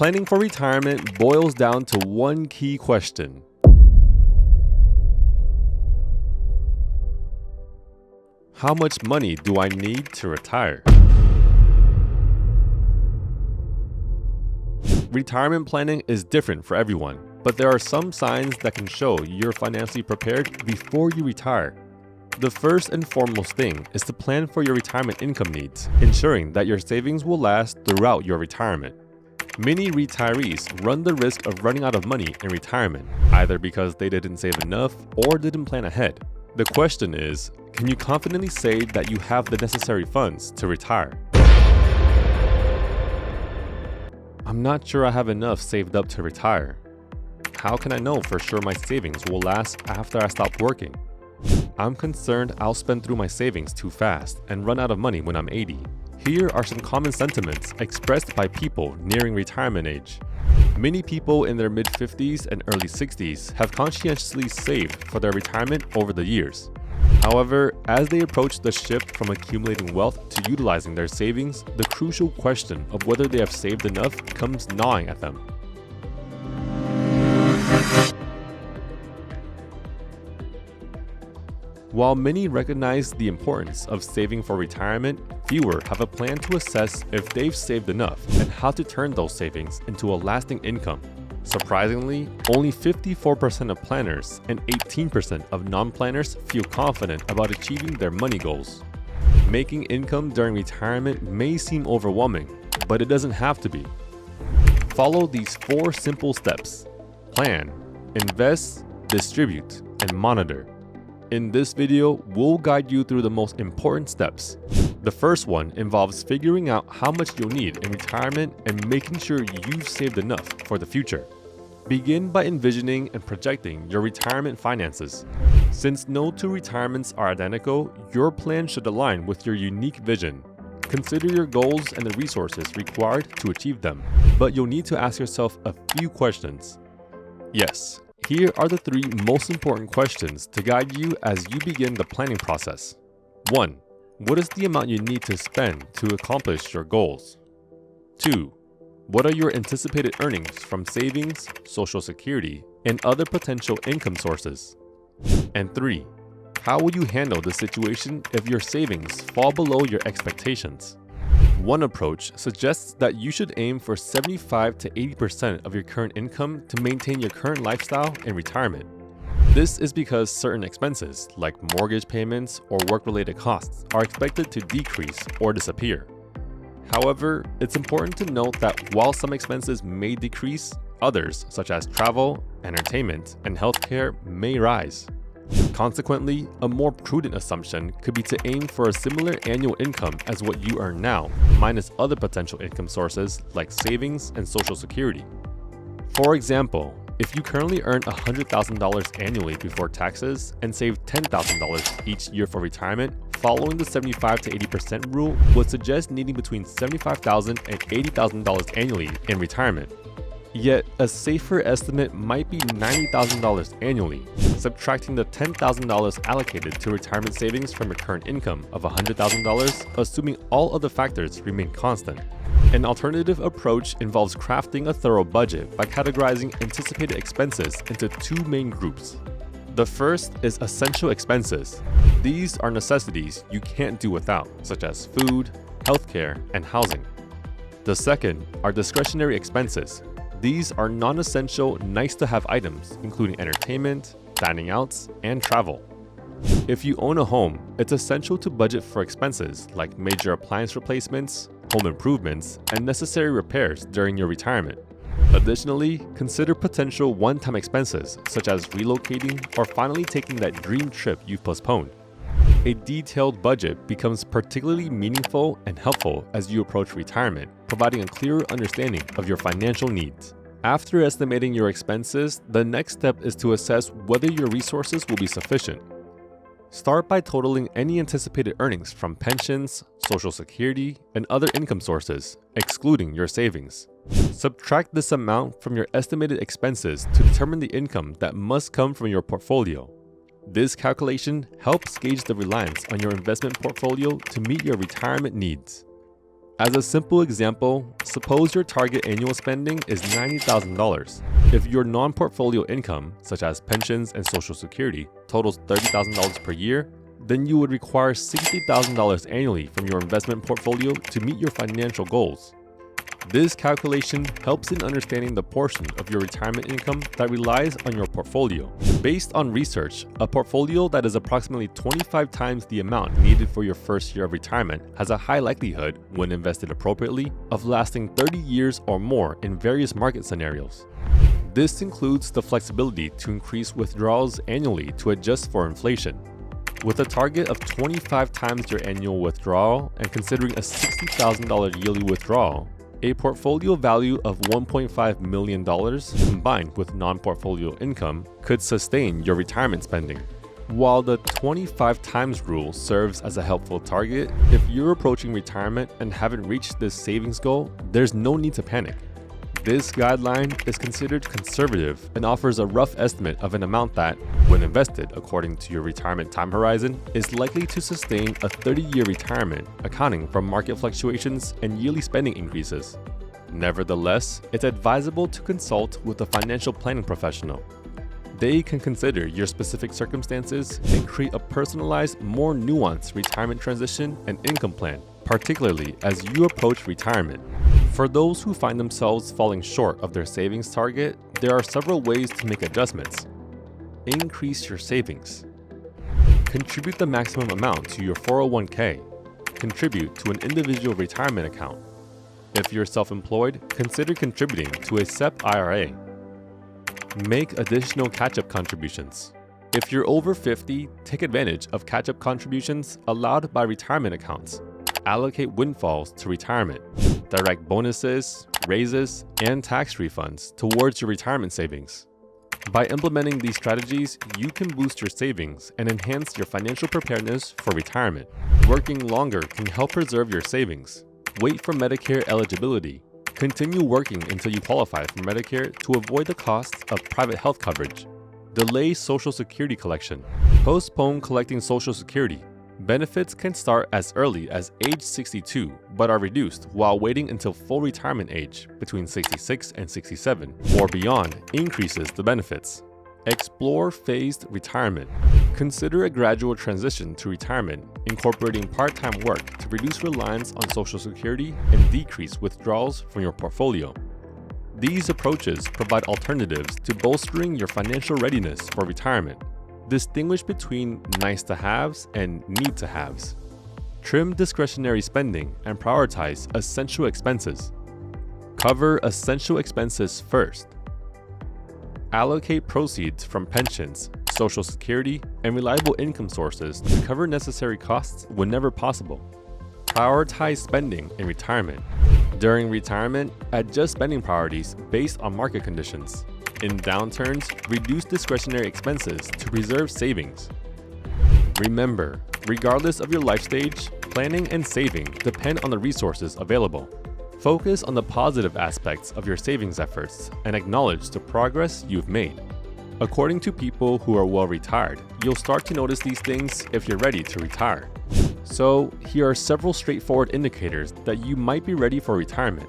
Planning for retirement boils down to one key question. How much money do I need to retire? Retirement planning is different for everyone, but there are some signs that can show you're financially prepared before you retire. The first and foremost thing is to plan for your retirement income needs, ensuring that your savings will last throughout your retirement. Many retirees run the risk of running out of money in retirement, either because they didn't save enough or didn't plan ahead. The question is, can you confidently say that you have the necessary funds to retire? I'm not sure I have enough saved up to retire. How can I know for sure my savings will last after I stop working? I'm concerned I'll spend through my savings too fast and run out of money when I'm 80. Here are some common sentiments expressed by people nearing retirement age. Many people in their mid-50s and early 60s have conscientiously saved for their retirement over the years. However, as they approach the shift from accumulating wealth to utilizing their savings, the crucial question of whether they have saved enough comes gnawing at them. While many recognize the importance of saving for retirement, fewer have a plan to assess if they've saved enough and how to turn those savings into a lasting income. Surprisingly, only 54% of planners and 18% of non-planners feel confident about achieving their money goals. Making income during retirement may seem overwhelming, but it doesn't have to be. Follow these 4 simple steps: plan, invest, distribute, and monitor. In this video, we'll guide you through the most important steps. The first one involves figuring out how much you'll need in retirement and making sure you've saved enough for the future. Begin by envisioning and projecting your retirement finances. Since no two retirements are identical, your plan should align with your unique vision. Consider your goals and the resources required to achieve them, but you'll need to ask yourself a few questions. Yes. Here are the 3 most important questions to guide you as you begin the planning process. 1. What is the amount you need to spend to accomplish your goals? 2. What are your anticipated earnings from savings, Social Security, and other potential income sources? And 3. How will you handle the situation if your savings fall below your expectations? One approach suggests that you should aim for 75 to 80% of your current income to maintain your current lifestyle in retirement. This is because certain expenses, like mortgage payments or work-related costs, are expected to decrease or disappear. However, it's important to note that while some expenses may decrease, others, such as travel, entertainment, and healthcare, may rise. Consequently, a more prudent assumption could be to aim for a similar annual income as what you earn now, minus other potential income sources like savings and Social Security. For example, if you currently earn $100,000 annually before taxes and save $10,000 each year for retirement, following the 75 to 80% rule would suggest needing between $75,000 and $80,000 annually in retirement. Yet, a safer estimate might be $90,000 annually, subtracting the $10,000 allocated to retirement savings from your current income of $100,000, assuming all other factors remain constant. An alternative approach involves crafting a thorough budget by categorizing anticipated expenses into 2 main groups. The first is essential expenses. These are necessities you can't do without, such as food, healthcare, and housing. The second are discretionary expenses. These are non-essential, nice-to-have items, including entertainment, dining outs, and travel. If you own a home, it's essential to budget for expenses like major appliance replacements, home improvements, and necessary repairs during your retirement. Additionally, consider potential one-time expenses such as relocating or finally taking that dream trip you've postponed. A detailed budget becomes particularly meaningful and helpful as you approach retirement, providing a clearer understanding of your financial needs. After estimating your expenses, the next step is to assess whether your resources will be sufficient. Start by totaling any anticipated earnings from pensions, Social Security, and other income sources, excluding your savings. Subtract this amount from your estimated expenses to determine the income that must come from your portfolio. This calculation helps gauge the reliance on your investment portfolio to meet your retirement needs. As a simple example, suppose your target annual spending is $90,000. If your non-portfolio income, such as pensions and Social Security, totals $30,000 per year, then you would require $60,000 annually from your investment portfolio to meet your financial goals. This calculation helps in understanding the portion of your retirement income that relies on your portfolio. Based on research, a portfolio that is approximately 25 times the amount needed for your first year of retirement has a high likelihood, when invested appropriately, of lasting 30 years or more in various market scenarios. This includes the flexibility to increase withdrawals annually to adjust for inflation. With a target of 25 times your annual withdrawal and considering a $60,000 yearly withdrawal, a portfolio value of $1.5 million combined with non-portfolio income could sustain your retirement spending. While the 25 times rule serves as a helpful target, if you're approaching retirement and haven't reached this savings goal, there's no need to panic. This guideline is considered conservative and offers a rough estimate of an amount that, when invested according to your retirement time horizon, is likely to sustain a 30-year retirement, accounting for market fluctuations and yearly spending increases. Nevertheless, it's advisable to consult with a financial planning professional. They can consider your specific circumstances and create a personalized, more nuanced retirement transition and income plan, particularly as you approach retirement. For those who find themselves falling short of their savings target, there are several ways to make adjustments. Increase your savings. Contribute the maximum amount to your 401k. Contribute to an individual retirement account. If you're self-employed, consider contributing to a SEP IRA. Make additional catch-up contributions. If you're over 50, take advantage of catch-up contributions allowed by retirement accounts. Allocate windfalls to retirement. Direct bonuses, raises, and tax refunds towards your retirement savings. By implementing these strategies, you can boost your savings and enhance your financial preparedness for retirement. Working longer can help preserve your savings. Wait for Medicare eligibility. Continue working until you qualify for Medicare to avoid the costs of private health coverage. Delay Social Security collection. Postpone collecting Social Security. Benefits can start as early as age 62, but are reduced while waiting until full retirement age, between 66 and 67, or beyond increases the benefits. Explore phased retirement. Consider a gradual transition to retirement, incorporating part-time work to reduce reliance on Social Security and decrease withdrawals from your portfolio. These approaches provide alternatives to bolstering your financial readiness for retirement. Distinguish between nice-to-haves and need-to-haves. Trim discretionary spending and prioritize essential expenses. Cover essential expenses first. Allocate proceeds from pensions, Social Security, and reliable income sources to cover necessary costs whenever possible. Prioritize spending in retirement. During retirement, adjust spending priorities based on market conditions. In downturns, reduce discretionary expenses to preserve savings. Remember, regardless of your life stage, planning and saving depend on the resources available. Focus on the positive aspects of your savings efforts and acknowledge the progress you've made. According to people who are well retired, you'll start to notice these things if you're ready to retire. So, here are several straightforward indicators that you might be ready for retirement.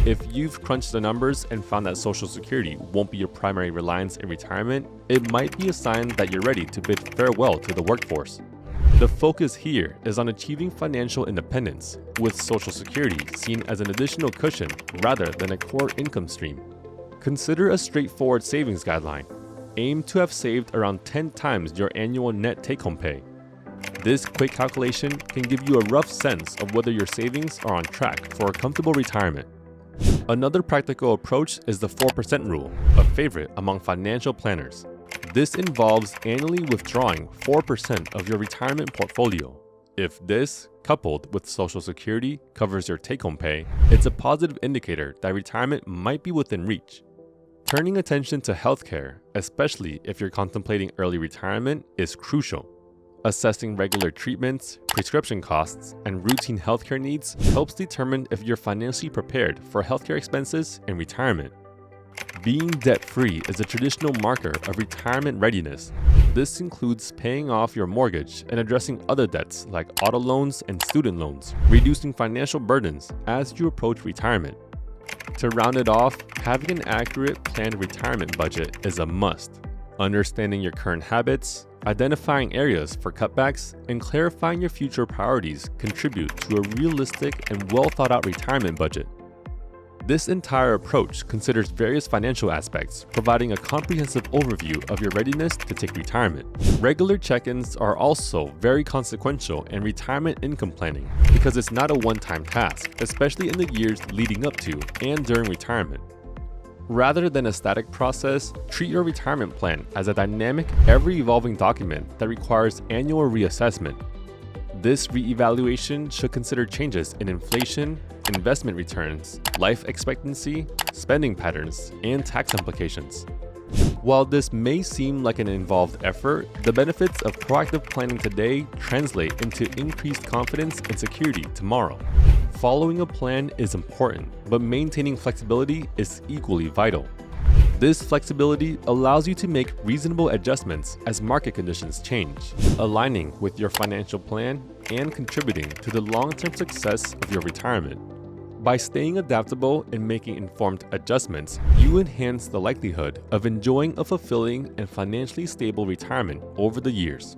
If you've crunched the numbers and found that Social Security won't be your primary reliance in retirement, it might be a sign that you're ready to bid farewell to the workforce. The focus here is on achieving financial independence, with Social Security seen as an additional cushion rather than a core income stream. Consider a straightforward savings guideline. Aim to have saved around 10 times your annual net take-home pay. This quick calculation can give you a rough sense of whether your savings are on track for a comfortable retirement. Another practical approach is the 4% rule, a favorite among financial planners. This involves annually withdrawing 4% of your retirement portfolio. If this, coupled with Social Security, covers your take-home pay, it's a positive indicator that retirement might be within reach. Turning attention to healthcare, especially if you're contemplating early retirement, is crucial. Assessing regular treatments, prescription costs, and routine healthcare needs helps determine if you're financially prepared for healthcare expenses in retirement. Being debt-free is a traditional marker of retirement readiness. This includes paying off your mortgage and addressing other debts like auto loans and student loans, reducing financial burdens as you approach retirement. To round it off, having an accurate planned retirement budget is a must. Understanding your current habits, identifying areas for cutbacks, and clarifying your future priorities contribute to a realistic and well-thought-out retirement budget. This entire approach considers various financial aspects, providing a comprehensive overview of your readiness to take retirement. Regular check-ins are also very consequential in retirement income planning because it's not a one-time task, especially in the years leading up to and during retirement. Rather than a static process, treat your retirement plan as a dynamic, ever-evolving document that requires annual reassessment. This reevaluation should consider changes in inflation, investment returns, life expectancy, spending patterns, and tax implications. While this may seem like an involved effort, the benefits of proactive planning today translate into increased confidence and security tomorrow. Following a plan is important, but maintaining flexibility is equally vital. This flexibility allows you to make reasonable adjustments as market conditions change, aligning with your financial plan and contributing to the long-term success of your retirement. By staying adaptable and making informed adjustments, you enhance the likelihood of enjoying a fulfilling and financially stable retirement over the years.